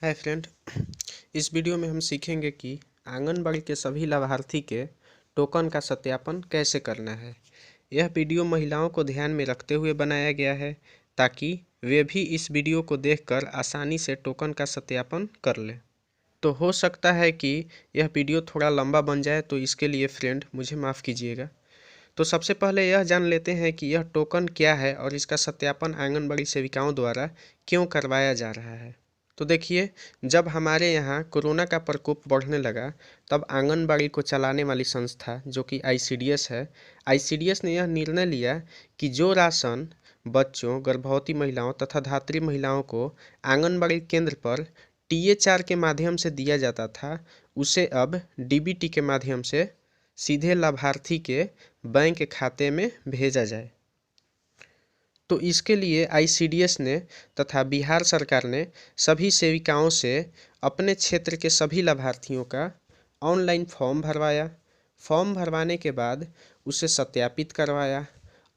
Hi friend. इस video में हम सीखेंगे कि आंगनबाड़ी के सभी लाभार्थी के टोकन का सत्यापन कैसे करना है। यह वीडियो महिलाओं को ध्यान में रखते हुए बनाया गया है ताकि वे भी इस वीडियो को देखकर आसानी से टोकन का सत्यापन कर लें। तो हो सकता है कि यह वीडियो थोड़ा लंबा बन जाए, तो इसके लिए फ्रेंड मुझे माफ़ कीजिएगा। तो सबसे पहले यह जान लेते हैं कि यह टोकन क्या है और इसका सत्यापन आंगनबाड़ी सेविकाओं द्वारा क्यों करवाया जा रहा है। तो देखिए, जब हमारे यहाँ कोरोना का प्रकोप बढ़ने लगा, तब आंगनबाड़ी को चलाने वाली संस्था जो कि आईसीडीएस है, आईसीडीएस ने यह निर्णय लिया कि जो राशन बच्चों, गर्भवती महिलाओं तथा धात्री महिलाओं को आंगनबाड़ी केंद्र पर टीए4 के माध्यम से दिया जाता था, उसे अब डीबीटी के माध्यम से सीधे लाभार्थी के बैंक खाते में भेजा जाए। तो इसके लिए आईसीडीएस ने तथा बिहार सरकार ने सभी सेविकाओं से अपने क्षेत्र के सभी लाभार्थियों का ऑनलाइन फॉर्म भरवाया। फॉर्म भरवाने के बाद उसे सत्यापित करवाया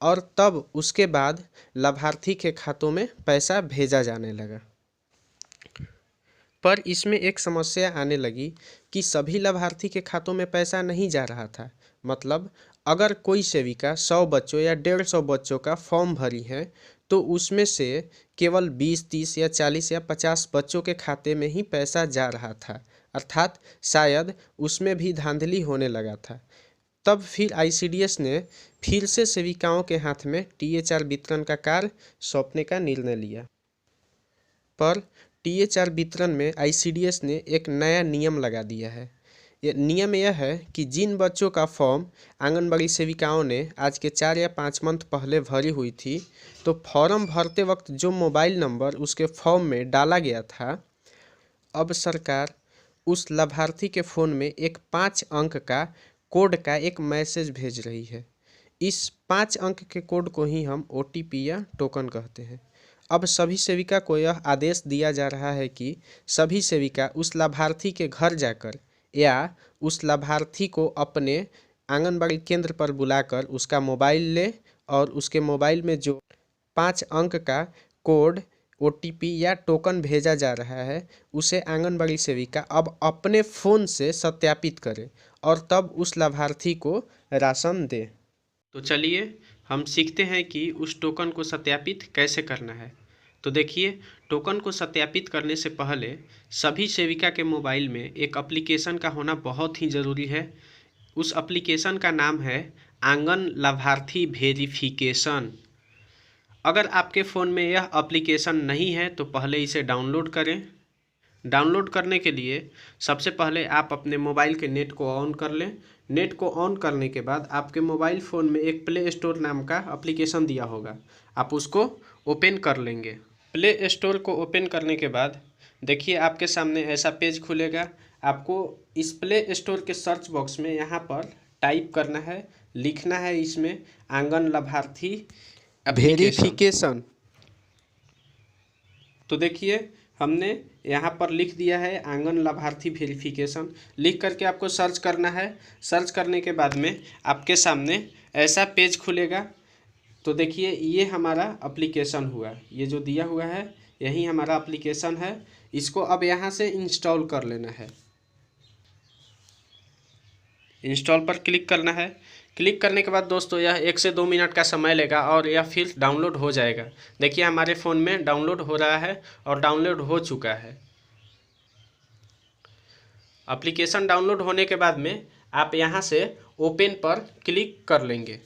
और तब उसके बाद लाभार्थी के खातों में पैसा भेजा जाने लगा। पर इसमें एक समस्या आने लगी कि सभी लाभार्थी के खातों में पैसा नहीं जा रहा था। मतलब अगर कोई सेविका 100 बच्चों या 150 बच्चों का फॉर्म भरी है, तो उसमें से केवल 20, 30 या 40 या 50 बच्चों के खाते में ही पैसा जा रहा था, अर्थात शायद उसमें भी धांधली होने लगा था। तब फिर आईसीडीएस ने फिर से सेविकाओं के हाथ में टीए4 वितरण का कार्य सौंपने का निर्णय लिया। पर टीए4 वितरण में आईसीडीएस ने एक नया नियम लगा दिया है। ये नियम यह है कि जिन बच्चों का फॉर्म आंगनबाड़ी सेविकाओं ने आज के 4 या 5 मंथ पहले भरी हुई थी, तो फॉर्म भरते वक्त जो मोबाइल नंबर उसके फॉर्म में डाला गया था, अब सरकार उस लाभार्थी के फ़ोन में एक 5 अंक का कोड का एक मैसेज भेज रही है। इस 5 अंक के कोड को ही हम ओटीपी या टोकन कहते हैं। अब सभी सेविका को यह आदेश दिया जा रहा है कि सभी सेविका उस लाभार्थी के घर जाकर या उस लाभार्थी को अपने आंगनबाड़ी केंद्र पर बुलाकर उसका मोबाइल ले और उसके मोबाइल में जो 5 अंक का कोड, ओटीपी या टोकन भेजा जा रहा है, उसे आंगनबाड़ी सेविका अब अपने फ़ोन से सत्यापित करे और तब उस लाभार्थी को राशन दे। तो चलिए हम सीखते हैं कि उस टोकन को सत्यापित कैसे करना है। तो देखिए, टोकन को सत्यापित करने से पहले सभी सेविका के मोबाइल में एक एप्लीकेशन का होना बहुत ही ज़रूरी है। उस एप्लीकेशन का नाम है आंगन लाभार्थी वेरिफिकेशन। अगर आपके फ़ोन में यह एप्लीकेशन नहीं है तो पहले इसे डाउनलोड करें। डाउनलोड करने के लिए सबसे पहले आप अपने मोबाइल के नेट को ऑन कर लें। नेट को ऑन करने के बाद आपके मोबाइल फ़ोन में एक प्ले स्टोर नाम का एप्लीकेशन दिया होगा, आप उसको ओपन कर लेंगे। प्ले स्टोर को ओपन करने के बाद देखिए आपके सामने ऐसा पेज खुलेगा। आपको इस प्ले स्टोर के सर्च बॉक्स में यहाँ पर टाइप करना है, लिखना है इसमें आंगन लाभार्थी वेरिफिकेशन। तो देखिए हमने यहाँ पर लिख दिया है आंगन लाभार्थी वेरिफिकेशन। लिख करके आपको सर्च करना है। सर्च करने के बाद में आपके सामने ऐसा पेज खुलेगा। तो देखिए ये हमारा एप्लीकेशन हुआ, ये जो दिया हुआ है यही हमारा एप्लीकेशन है। इसको अब यहाँ से इंस्टॉल कर लेना है। इंस्टॉल पर क्लिक करना है। क्लिक करने के बाद दोस्तों यह 1 से 2 मिनट का समय लेगा और यह फिर डाउनलोड हो जाएगा। देखिए हमारे फ़ोन में डाउनलोड हो रहा है और डाउनलोड हो चुका है। एप्लीकेशन डाउनलोड होने के बाद में आप यहाँ से ओपन पर क्लिक कर लेंगे।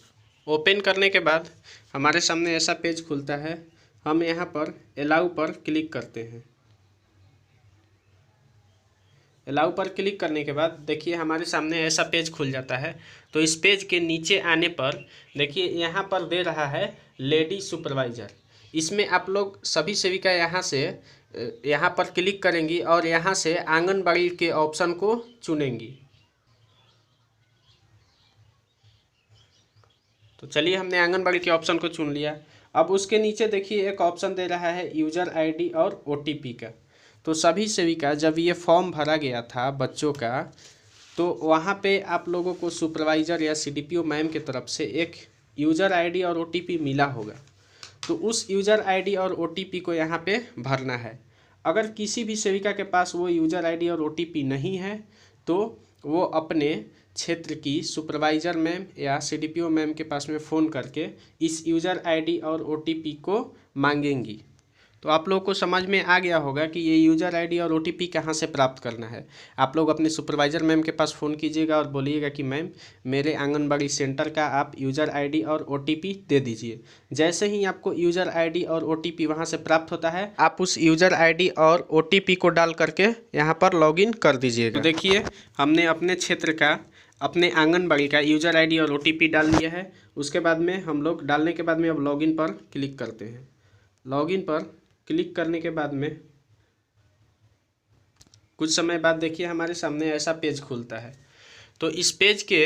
ओपन करने के बाद हमारे सामने ऐसा पेज खुलता है। हम यहाँ पर अलाउ पर क्लिक करते हैं। अलाउ पर क्लिक करने के बाद देखिए हमारे सामने ऐसा पेज खुल जाता है। तो इस पेज के नीचे आने पर देखिए यहाँ पर दे रहा है लेडी सुपरवाइज़र। इसमें आप लोग सभी सेविका यहाँ पर क्लिक करेंगी और यहाँ से आंगनबाड़ी के ऑप्शन को चुनेंगी। तो चलिए हमने आंगनबाड़ी के ऑप्शन को चुन लिया। अब उसके नीचे देखिए एक ऑप्शन दे रहा है यूज़र आईडी और ओटीपी का। तो सभी सेविका जब ये फॉर्म भरा गया था बच्चों का, तो वहाँ पे आप लोगों को सुपरवाइज़र या सीडीपीओ मैम की तरफ से एक यूज़र आईडी और ओटीपी मिला होगा। तो उस यूज़र आईडी और ओटीपी को यहाँ पे भरना है। अगर किसी भी सेविका के पास वो यूज़र आईडी और ओटीपी नहीं है तो वो अपने क्षेत्र की सुपरवाइज़र मैम या सीडीपीओ मैम के पास में फ़ोन करके इस यूज़र आईडी और ओटीपी को मांगेंगी। तो आप लोगों को समझ में आ गया होगा कि ये यूज़र आईडी और ओटीपी कहाँ से प्राप्त करना है। आप लोग अपने सुपरवाइज़र मैम के पास फ़ोन कीजिएगा और बोलिएगा कि मैम मेरे आंगनबाड़ी सेंटर का आप यूज़र आईडी और ओटीपी दे दीजिए। जैसे ही आपको यूज़र आईडी और ओटीपी वहाँ से प्राप्त होता है, आप उस यूज़र आईडी और ओटीपी को डाल करके यहाँ पर लॉगिन कर दीजिएगा। तो देखिए हमने अपने क्षेत्र का, अपने आंगनबाड़ी का यूज़र आईडी और ओटीपी डाल दिया है। उसके बाद में हम लोग डालने के बाद में अब लॉगिन पर क्लिक करते हैं। लॉगिन पर क्लिक करने के बाद में कुछ समय बाद देखिए हमारे सामने ऐसा पेज खुलता है। तो इस पेज के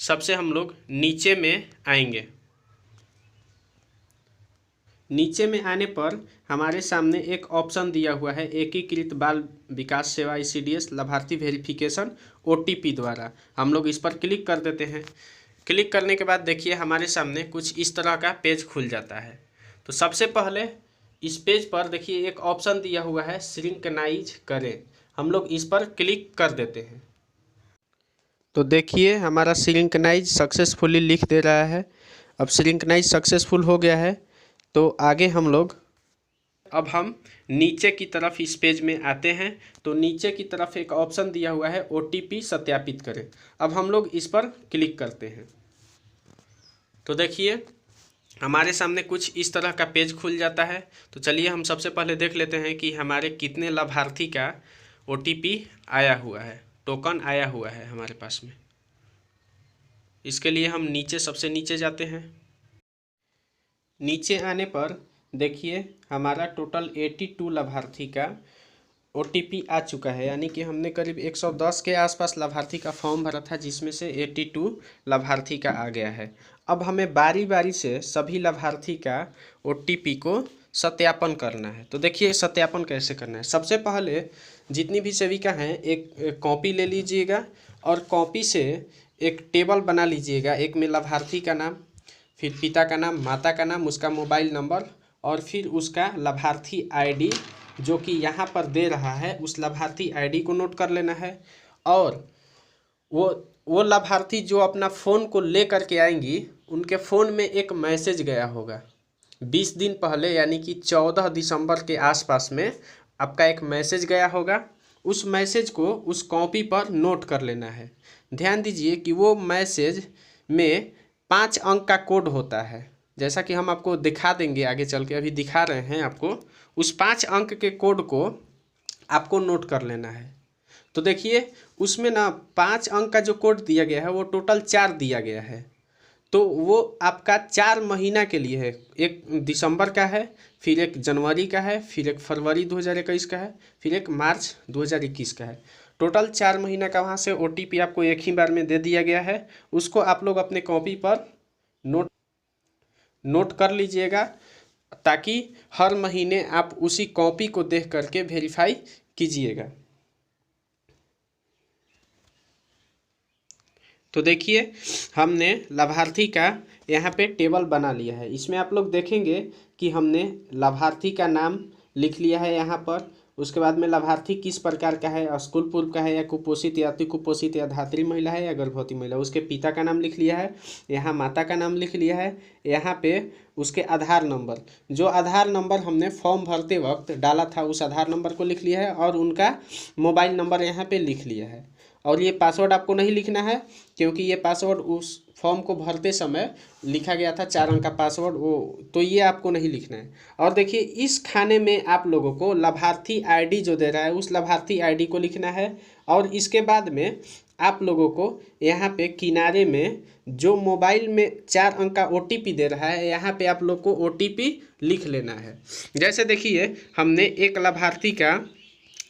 सबसे हम लोग नीचे में आएंगे। नीचे में आने पर हमारे सामने एक ऑप्शन दिया हुआ है, एकीकृत बाल विकास सेवा ICDS लाभार्थी वेरिफिकेशन OTP द्वारा। हम लोग इस पर क्लिक कर देते हैं। क्लिक करने के बाद देखिए हमारे सामने कुछ इस तरह का पेज खुल जाता है। तो सबसे पहले इस पेज पर देखिए एक ऑप्शन दिया हुआ है, सिंक्रनाइज करें। हम लोग इस पर क्लिक कर देते हैं। तो देखिए हमारा सिंक्रनाइज सक्सेसफुली लिख दे रहा है। अब सिंक्रनाइज सक्सेसफुल हो गया है। तो आगे हम लोग, अब हम नीचे की तरफ इस पेज में आते हैं। तो नीचे की तरफ एक ऑप्शन दिया हुआ है, OTP सत्यापित करें। अब हम लोग इस पर क्लिक करते हैं। तो देखिए हमारे सामने कुछ इस तरह का पेज खुल जाता है। तो चलिए हम सबसे पहले देख लेते हैं कि हमारे कितने लाभार्थी का OTP आया हुआ है, टोकन आया हुआ है हमारे पास में। इसके लिए हम नीचे, सबसे नीचे जाते हैं। नीचे आने पर देखिए हमारा टोटल 82 लाभार्थी का OTP आ चुका है, यानी कि हमने करीब 110 के आसपास लाभार्थी का फॉर्म भरा था, जिसमें से 82 लाभार्थी का आ गया है। अब हमें बारी बारी से सभी लाभार्थी का OTP को सत्यापन करना है। तो देखिए सत्यापन कैसे करना है। सबसे पहले जितनी भी सेविका हैं एक कॉपी ले लीजिएगा और कॉपी से एक टेबल बना लीजिएगा। एक में लाभार्थी का नाम, फिर पिता का नाम, माता का नाम, उसका मोबाइल नंबर और फिर उसका लाभार्थी ID जो कि यहाँ पर दे रहा है, उस लाभार्थी ID को नोट कर लेना है। और वो लाभार्थी जो अपना फ़ोन को ले करके आएंगी, उनके फ़ोन में एक मैसेज गया होगा 20 दिन पहले, यानी कि 14 दिसंबर के आसपास में आपका एक मैसेज गया होगा। उस मैसेज को उस कॉपी पर नोट कर लेना है। ध्यान दीजिए कि वो मैसेज में 5 अंक का कोड होता है, जैसा कि हम आपको दिखा देंगे आगे चल के, अभी दिखा रहे हैं आपको। उस 5 अंक के कोड को आपको नोट कर लेना है। तो देखिए उसमें ना 5 अंक का जो कोड दिया गया है वो टोटल 4 दिया गया है। तो वो आपका 4 महीना के लिए है। एक दिसंबर का है, फिर एक जनवरी का है, फिर एक फरवरी 2021 का है, फिर एक मार्च 2021 का है। टोटल 4 महीना का वहाँ से OTP आपको एक ही बार में दे दिया गया है। उसको आप लोग अपने कॉपी पर नोट कर लीजिएगा, ताकि हर महीने आप उसी कॉपी को देख करके वेरीफाई कीजिएगा। तो देखिए हमने लाभार्थी का यहाँ पे टेबल बना लिया है। इसमें आप लोग देखेंगे कि हमने लाभार्थी का नाम लिख लिया है यहाँ पर। उसके बाद में लाभार्थी किस प्रकार का है, स्कूल पूर्व का है या कुपोषित या अति कुपोषित या धात्री महिला है या गर्भवती महिला, उसके पिता का नाम लिख लिया है, यहाँ माता का नाम लिख लिया है, यहाँ पे उसके आधार नंबर, जो आधार नंबर हमने फॉर्म भरते वक्त डाला था उस आधार नंबर को लिख लिया है, और उनका मोबाइल नंबर यहाँ पे लिख लिया है। और ये पासवर्ड आपको नहीं लिखना है, क्योंकि ये पासवर्ड उस फॉर्म को भरते समय लिखा गया था 4 अंक का पासवर्ड, वो तो ये आपको नहीं लिखना है। और देखिए इस खाने में आप लोगों को लाभार्थी ID जो दे रहा है उस लाभार्थी ID को लिखना है। और इसके बाद में आप लोगों को यहाँ पे किनारे में जो मोबाइल में 4 अंक का OTP दे रहा है, यहाँ पे आप लोग को OTP लिख लेना है। जैसे देखिए हमने एक लाभार्थी का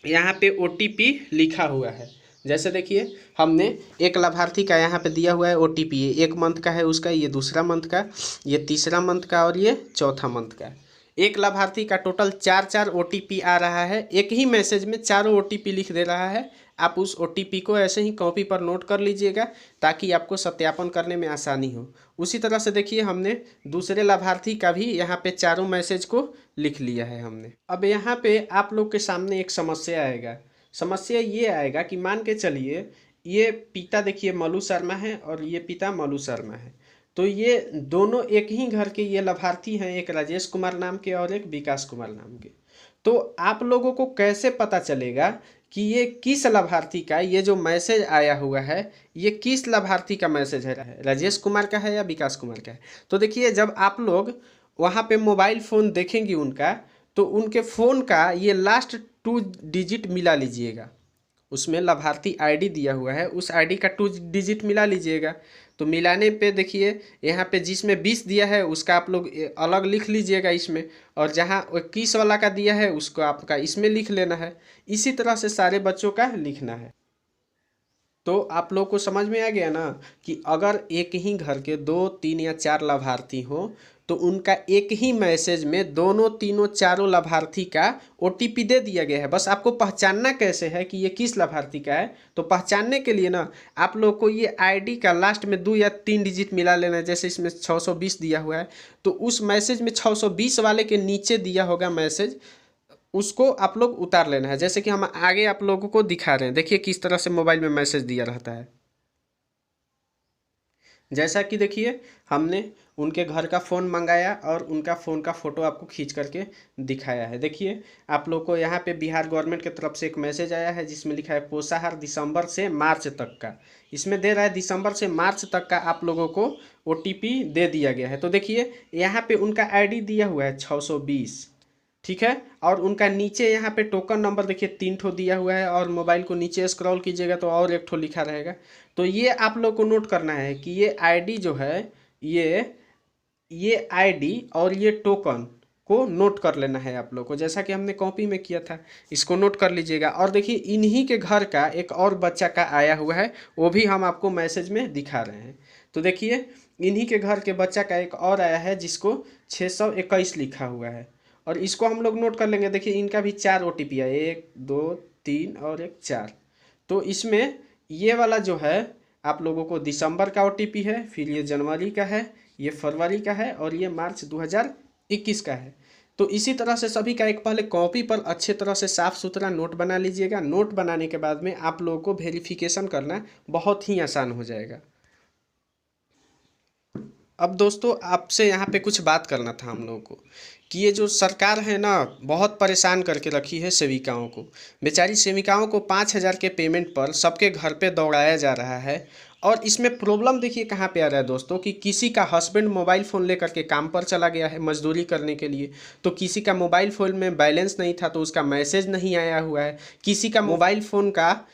यहाँ पे OTP लिखा हुआ है। जैसे देखिए हमने एक लाभार्थी का यहाँ पे दिया हुआ है OTP, ये 1 मंथ का है उसका, ये दूसरा मंथ का, ये तीसरा मंथ का और ये चौथा मंथ का। एक लाभार्थी का टोटल 4 OTP आ रहा है, एक ही मैसेज में चारों OTP लिख दे रहा है। आप उस OTP को ऐसे ही कॉपी पर नोट कर लीजिएगा ताकि आपको सत्यापन करने में आसानी हो। उसी तरह से देखिए हमने दूसरे लाभार्थी का भी यहाँ पे चारों मैसेज को लिख लिया है हमने। अब यहाँ पे आप लोग के सामने एक समस्या आएगा। समस्या ये आएगा कि मान के चलिए ये पिता देखिए मल्लू शर्मा है और ये पिता मल्लू शर्मा है, तो ये दोनों एक ही घर के ये लाभार्थी हैं, एक राजेश कुमार नाम के और एक विकास कुमार नाम के। तो आप लोगों को कैसे पता चलेगा कि ये किस लाभार्थी का ये जो मैसेज आया हुआ है ये किस लाभार्थी का मैसेज है, राजेश कुमार का है या विकास कुमार का है? तो देखिए जब आप लोग वहाँ पे मोबाइल फ़ोन देखेंगे उनका, तो उनके फ़ोन का ये लास्ट 2 डिजिट मिला लीजिएगा। उसमें लाभार्थी आईडी दिया हुआ है, उस आईडी का 2 डिजिट मिला लीजिएगा। तो मिलाने पे देखिए यहाँ पे जिसमें 20 दिया है उसका आप लोग अलग लिख लीजिएगा इसमें, और जहाँ 21 वाला का दिया है उसको आपका इसमें लिख लेना है। इसी तरह से सारे बच्चों का लिखना है। तो आप लोग को समझ में आ गया ना कि अगर एक ही घर के 2, 3 या 4 लाभार्थी हो तो उनका एक ही मैसेज में दोनों, तीनों, चारों लाभार्थी का OTP दे दिया गया है। बस आपको पहचानना कैसे है कि ये किस लाभार्थी का है, तो पहचानने के लिए ना आप लोग को ये आईडी का लास्ट में 2 या 3 डिजिट मिला लेना है। जैसे इसमें 620 दिया हुआ है तो उस मैसेज में 620 वाले के नीचे दिया होगा मैसेज, उसको आप लोग उतार लेना है। जैसे कि हम आगे आप लोगों को दिखा रहे हैं, देखिए किस तरह से मोबाइल में मैसेज दिया रहता है। जैसा कि देखिए हमने उनके घर का फ़ोन मंगाया और उनका फ़ोन का फ़ोटो आपको खींच करके दिखाया है। देखिए आप लोग को यहाँ पे बिहार गवर्नमेंट की तरफ से एक मैसेज आया है जिसमें लिखा है पोषाहार दिसंबर से मार्च तक का। इसमें दे रहा है दिसंबर से मार्च तक का आप लोगों को OTP दे दिया गया है। तो देखिए यहाँ पे उनका ID दिया हुआ है 620, ठीक है, और उनका नीचे यहाँ पे टोकन नंबर देखिए 3 ठो दिया हुआ है, और मोबाइल को नीचे स्क्रॉल कीजिएगा तो और 1 ठो लिखा रहेगा। तो ये आप लोग को नोट करना है कि ये आईडी जो है ये आईडी और ये टोकन को नोट कर लेना है आप लोग को, जैसा कि हमने कॉपी में किया था। इसको नोट कर लीजिएगा। और देखिए इन्हीं के घर का एक और बच्चा का आया हुआ है, वो भी हम आपको मैसेज में दिखा रहे हैं। तो देखिए इन्हीं के घर के बच्चा का एक और आया है जिसको 621 लिखा हुआ है, और इसको हम लोग नोट कर लेंगे। देखिए इनका भी 4 OTP है, 1, 2, 3 और 1 4। तो इसमें ये वाला जो है आप लोगों को दिसंबर का OTP है, फिर ये जनवरी का है, ये फरवरी का है और ये मार्च 2021 का है। तो इसी तरह से सभी का एक पहले कॉपी पर अच्छे तरह से साफ़ सुथरा नोट बना लीजिएगा। नोट बनाने के बाद में आप लोगों को वेरिफिकेशन करना बहुत ही आसान हो जाएगा। अब दोस्तों आपसे यहाँ पे कुछ बात करना था हम लोगों को कि ये जो सरकार है ना बहुत परेशान करके रखी है सेविकाओं को। बेचारी सेविकाओं को 5,000 के पेमेंट पर सबके घर पे दौड़ाया जा रहा है। और इसमें प्रॉब्लम देखिए कहाँ पे आ रहा है दोस्तों कि किसी का हस्बैंड मोबाइल फ़ोन लेकर के काम पर चला गया है मजदूरी करने के लिए, तो किसी का मोबाइल फ़ोन में बैलेंस नहीं था तो उसका मैसेज नहीं आया हुआ है, किसी का मोबाइल फ़ोन का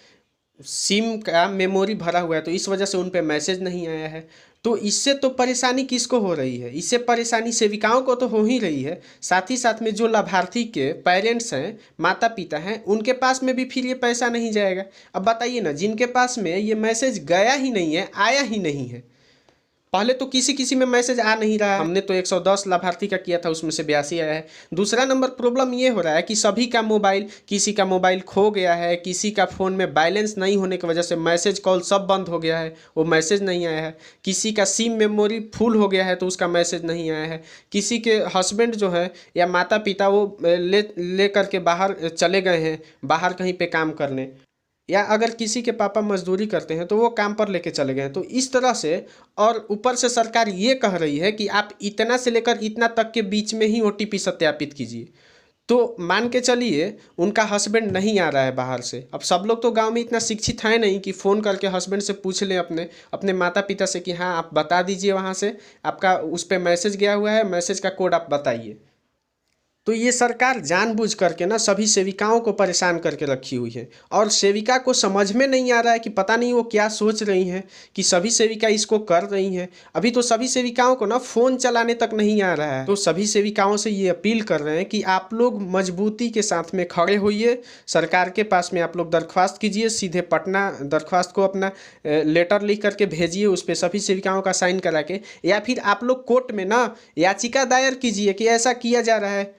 सिम का मेमोरी भरा हुआ है तो इस वजह से उन पे मैसेज नहीं आया है। तो इससे तो परेशानी किसको हो रही है? इससे परेशानी सेविकाओं को तो हो ही रही है, साथ ही साथ में जो लाभार्थी के पेरेंट्स हैं, माता पिता हैं, उनके पास में भी फिर ये पैसा नहीं जाएगा। अब बताइए ना, जिनके पास में ये मैसेज गया ही नहीं है, आया ही नहीं है, पहले तो किसी किसी में मैसेज आ नहीं रहा है। हमने तो 110 लाभार्थी का किया था, उसमें से 82 आया है। दूसरा नंबर प्रॉब्लम ये हो रहा है कि सभी का मोबाइल, किसी का मोबाइल खो गया है, किसी का फ़ोन में बैलेंस नहीं होने की वजह से मैसेज कॉल सब बंद हो गया है, वो मैसेज नहीं आया है। किसी का सिम मेमोरी फुल हो गया है तो उसका मैसेज नहीं आया है। किसी के हस्बैंड जो है या माता पिता वो ले करके बाहर चले गए हैं, बाहर कहीं पे काम करने, या अगर किसी के पापा मजदूरी करते हैं तो वो काम पर लेके चले गए हैं। तो इस तरह से, और ऊपर से सरकार ये कह रही है कि आप इतना से लेकर इतना तक के बीच में ही OTP सत्यापित कीजिए। तो मान के चलिए उनका हस्बैंड नहीं आ रहा है बाहर से। अब सब लोग तो गांव में इतना शिक्षित है नहीं कि फ़ोन करके हस्बैंड से पूछ लें अपने अपने माता पिता से कि हाँ आप बता दीजिए वहाँ से आपका उस पर मैसेज गया हुआ है, मैसेज का कोड आप बताइए। तो ये सरकार जानबूझ करके ना सभी सेविकाओं को परेशान करके रखी हुई है, और सेविका को समझ में नहीं आ रहा है कि पता नहीं वो क्या सोच रही हैं कि सभी सेविका इसको कर रही हैं। अभी तो सभी सेविकाओं को ना फ़ोन चलाने तक नहीं आ रहा है। तो सभी सेविकाओं से ये अपील कर रहे हैं कि आप लोग मजबूती के साथ में खड़े होइए, सरकार के पास में आप लोग दरख्वास्त कीजिए, सीधे पटना दरख्वास्त को अपना लेटर लिख करके भेजिए, उस पर सभी सेविकाओं का साइन करा के, या फिर आप लोग कोर्ट में ना याचिका दायर कीजिए कि ऐसा किया जा रहा है।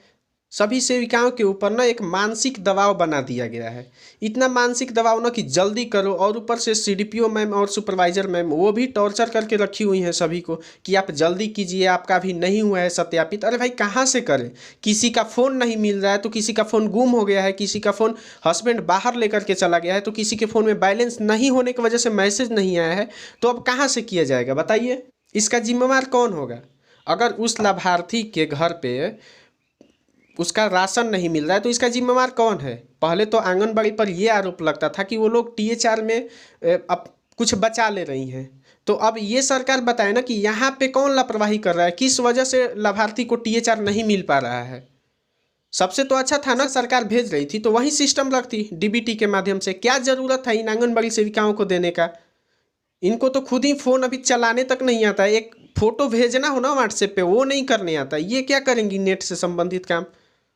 सभी सेविकाओं के ऊपर ना एक मानसिक दबाव बना दिया गया है, इतना मानसिक दबाव ना कि जल्दी करो, और ऊपर से सीडीपीओ मैम और सुपरवाइजर मैम वो भी टॉर्चर करके रखी हुई हैं सभी को कि आप जल्दी कीजिए, आपका भी नहीं हुआ है सत्यापित। अरे भाई कहाँ से करें, किसी का फ़ोन नहीं मिल रहा है तो किसी का फ़ोन गुम हो गया है, किसी का फ़ोन हस्बैंड बाहर लेकर के चला गया है, तो किसी के फ़ोन में बैलेंस नहीं होने की वजह से मैसेज नहीं आया है, तो अब कहाँ से किया जाएगा बताइए, इसका जिम्मेवार कौन होगा। अगर उस लाभार्थी के घर पे उसका राशन नहीं मिल रहा है तो इसका जिम्मेवार कौन है। पहले तो आंगनबाड़ी पर ये आरोप लगता था कि वो लोग टीएचआर में अब कुछ बचा ले रही हैं, तो अब ये सरकार बताए ना कि यहाँ पे कौन लापरवाही कर रहा है, किस वजह से लाभार्थी को टीएचआर नहीं मिल पा रहा है। सबसे तो अच्छा था ना सरकार भेज रही थी तो वही सिस्टम रखती डीबीटी के माध्यम से, क्या ज़रूरत था इन आंगनबाड़ी सेविकाओं को देने का। इनको तो खुद ही फ़ोन अभी चलाने तक नहीं आता, एक फ़ोटो भेजना हो ना व्हाट्सएप पे वो नहीं करने आता, ये क्या करेंगी नेट से संबंधित काम।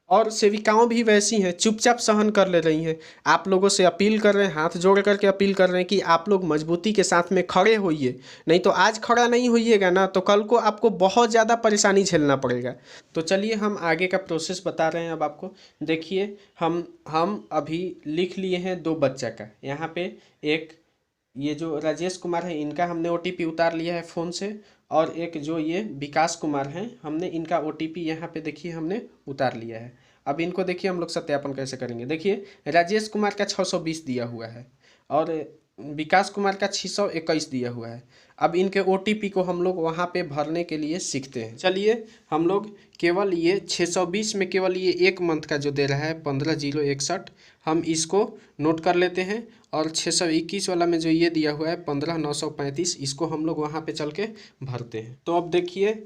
और सेविकाओं भी वैसी हैं, चुपचाप सहन कर ले रही हैं। आप लोगों से अपील कर रहे हैं, हाथ जोड़ करके अपील कर रहे हैं कि आप लोग मजबूती के साथ में खड़े होइए, नहीं तो आज खड़ा नहीं होइएगा ना तो कल को आपको बहुत ज़्यादा परेशानी झेलना पड़ेगा। तो चलिए हम आगे का प्रोसेस बता रहे हैं अब आपको। देखिए हम अभी लिख लिए हैं 2 बच्चा का, यहाँ पे एक ये जो राजेश कुमार है इनका हमने ओटीपी उतार लिया है फ़ोन से, और एक जो ये विकास कुमार हैं हमने इनका ओटीपी यहाँ पे देखिए हमने उतार लिया है। अब इनको देखिए हम लोग सत्यापन कैसे करेंगे। देखिए राजेश कुमार का 620 दिया हुआ है और विकास कुमार का 621 दिया हुआ है। अब इनके ओटीपी को हम लोग वहाँ पे भरने के लिए सीखते हैं। चलिए हम लोग केवल ये 620 में केवल ये 1 मंथ का जो दे रहा है 15,061 हम इसको नोट कर लेते हैं, और 621 वाला में जो ये दिया हुआ है 15,935 इसको हम लोग वहाँ पे चल के भरते हैं। तो अब देखिए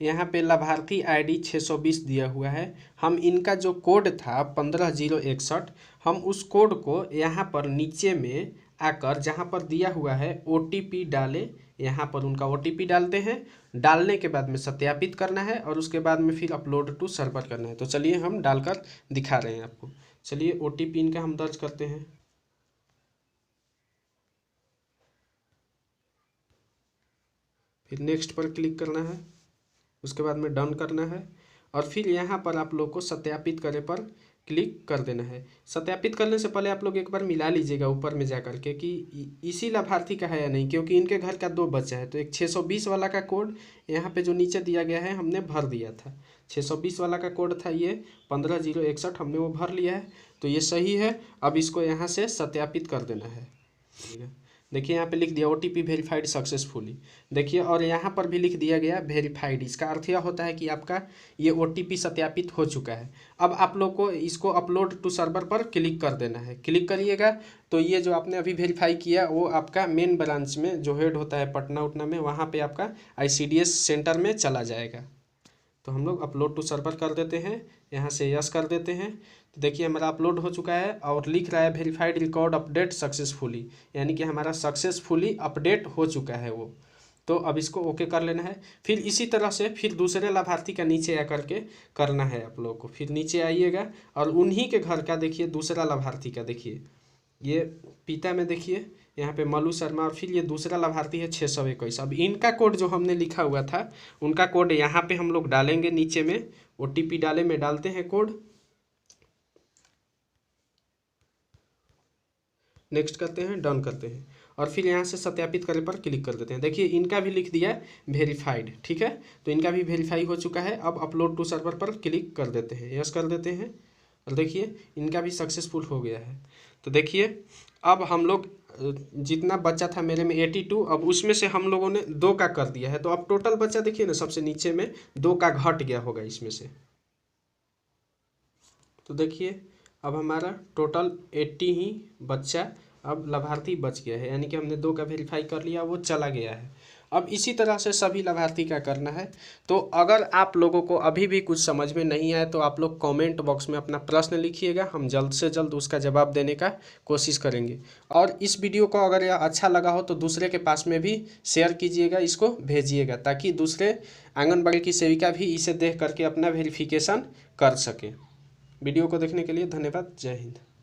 यहाँ पे लाभार्थी आईडी 620 दिया हुआ है, हम इनका जो कोड था 15,061 हम उस कोड को यहाँ पर नीचे में आकर जहाँ पर दिया हुआ है ओटीपी डालें, यहाँ पर उनका ओटीपी डालते हैं, डालने के बाद में सत्यापित करना है और उसके बाद में फिर अपलोड टू सर्वर करना है। तो चलिए हम डालकर दिखा रहे हैं आपको। चलिए ओटीपी इनका हम दर्ज करते हैं। फिर नेक्स्ट पर क्लिक करना है, उसके बाद में डन करना है, और फिर यहाँ पर आप लोग को सत्यापित करे पर क्लिक कर देना है। सत्यापित करने से पहले आप लोग एक बार मिला लीजिएगा ऊपर में जा कर के कि इसी लाभार्थी का है या नहीं, क्योंकि इनके घर का 2 बच्चा है। तो एक 620 वाला का कोड यहाँ पे जो नीचे दिया गया है हमने भर दिया था, 620 वाला का कोड था ये 15,061 हमने वो भर लिया है, तो ये सही है। अब इसको यहाँ से सत्यापित कर देना है। ठीक है, देखिए यहाँ पे लिख दिया ओटीपी वेरीफाइड सक्सेसफुली, देखिए, और यहाँ पर भी लिख दिया गया वेरीफाइड। इसका अर्थ यह होता है कि आपका ये ओटीपी सत्यापित हो चुका है। अब आप लोग को इसको अपलोड टू सर्वर पर क्लिक कर देना है। क्लिक करिएगा तो ये जो आपने अभी वेरीफाई किया वो आपका मेन ब्रांच में जो हेड होता है पटना उटना में, वहाँ पर आपका ICDS सेंटर में चला जाएगा। तो हम लोग अपलोड टू सर्वर कर देते हैं, यहाँ से यस कर देते हैं। तो देखिए हमारा अपलोड हो चुका है और लिख रहा है वेरीफाइड रिकॉर्ड अपडेट सक्सेसफुली, यानी कि हमारा सक्सेसफुली अपडेट हो चुका है वो। तो अब इसको ओके कर लेना है। फिर इसी तरह से फिर दूसरे लाभार्थी का नीचे आकर के करना है आप लोगों को। फिर नीचे आइएगा और उन्हीं के घर का देखिए दूसरा लाभार्थी का देखिए, ये पिता में देखिए यहाँ पे मल्लू शर्मा, और फिर ये दूसरा लाभार्थी है 621। अब इनका कोड जो हमने लिखा हुआ था उनका कोड यहाँ पे हम लोग डालेंगे, नीचे में ओटीपी डाले में डालते हैं कोड, नेक्स्ट करते हैं, डन करते हैं, और फिर यहाँ से सत्यापित करे पर क्लिक कर देते हैं। देखिए इनका भी लिख दिया वेरीफाइड, ठीक है, तो इनका भी वेरीफाई हो चुका है। अब अपलोड टू सर्वर पर क्लिक कर देते हैं, यस कर देते हैं, और देखिए इनका भी सक्सेसफुल हो गया है। तो देखिए अब हम लोग जितना बच्चा था मेरे में 82, अब उसमें से हम लोगों ने 2 का कर दिया है, तो अब टोटल बच्चा देखिए ना सबसे नीचे में 2 का घट गया होगा इसमें से। तो देखिए अब हमारा टोटल 80 ही बच्चा अब लाभार्थी बच गया है, यानी कि हमने 2 का वेरीफाई कर लिया, वो चला गया है। अब इसी तरह से सभी लाभार्थी का करना है। तो अगर आप लोगों को अभी भी कुछ समझ में नहीं आए तो आप लोग कमेंट बॉक्स में अपना प्रश्न लिखिएगा, हम जल्द से जल्द उसका जवाब देने का कोशिश करेंगे। और इस वीडियो को अगर यह अच्छा लगा हो तो दूसरे के पास में भी शेयर कीजिएगा, इसको भेजिएगा, ताकि दूसरे आंगनबाड़ी की सेविका भी इसे देख करके अपना वेरिफिकेशन कर सके। वीडियो को देखने के लिए धन्यवाद। जय हिंद।